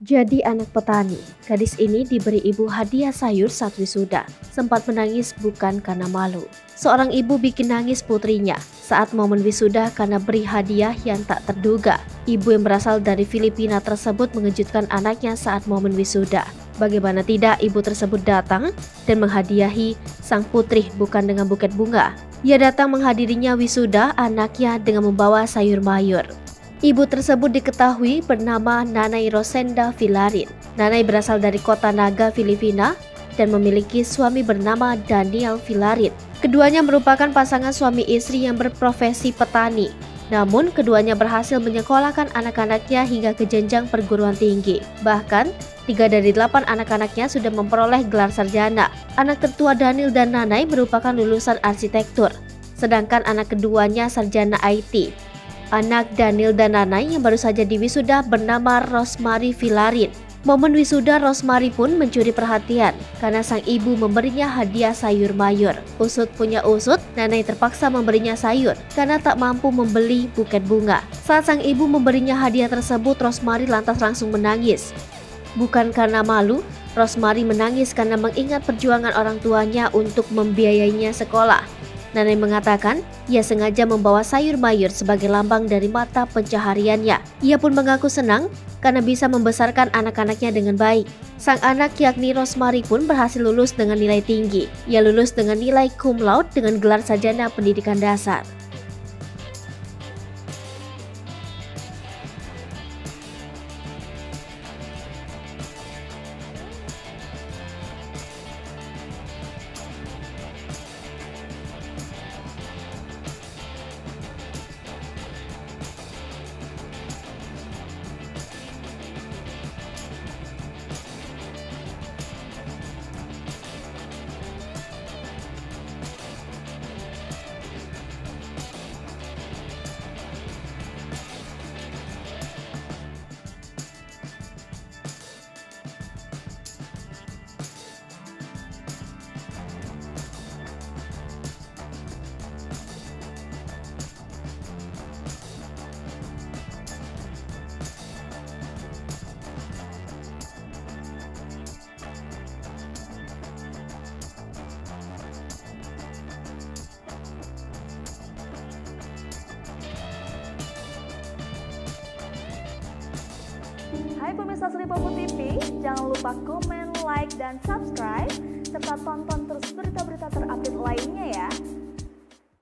Jadi anak petani, gadis ini diberi ibu hadiah sayur saat wisuda. Sempat menangis bukan karena malu. Seorang ibu bikin nangis putrinya saat momen wisuda karena beri hadiah yang tak terduga. Ibu yang berasal dari Filipina tersebut mengejutkan anaknya saat momen wisuda. Bagaimana tidak, ibu tersebut datang dan menghadiahi sang putri bukan dengan buket bunga. Ia datang menghadirinya wisuda anaknya dengan membawa sayur mayur. Ibu tersebut diketahui bernama Nanay Rosenda Villarin. Nanay berasal dari kota Naga, Filipina dan memiliki suami bernama Daniel Villarin. Keduanya merupakan pasangan suami istri yang berprofesi petani. Namun keduanya berhasil menyekolahkan anak-anaknya hingga ke jenjang perguruan tinggi. Bahkan 3 dari 8 anak-anaknya sudah memperoleh gelar sarjana. Anak tertua Daniel dan Nanay merupakan lulusan arsitektur, sedangkan anak keduanya sarjana IT. Anak Daniel dan Nanay yang baru saja diwisuda bernama Rosemary Villarin. Momen wisuda Rosemary pun mencuri perhatian karena sang ibu memberinya hadiah sayur mayur. Usut punya usut, Nanay terpaksa memberinya sayur karena tak mampu membeli buket bunga. Saat sang ibu memberinya hadiah tersebut, Rosemary lantas langsung menangis. Bukan karena malu, Rosemary menangis karena mengingat perjuangan orang tuanya untuk membiayainya sekolah. Nanay mengatakan ia sengaja membawa sayur mayur sebagai lambang dari mata pencahariannya. Ia pun mengaku senang karena bisa membesarkan anak-anaknya dengan baik. Sang anak yakni Rosemary pun berhasil lulus dengan nilai tinggi. Ia lulus dengan nilai cum laude dengan gelar sarjana pendidikan dasar. Hai pemirsa Selipopo TV, jangan lupa komen, like, dan subscribe, serta tonton terus berita-berita terupdate lainnya ya.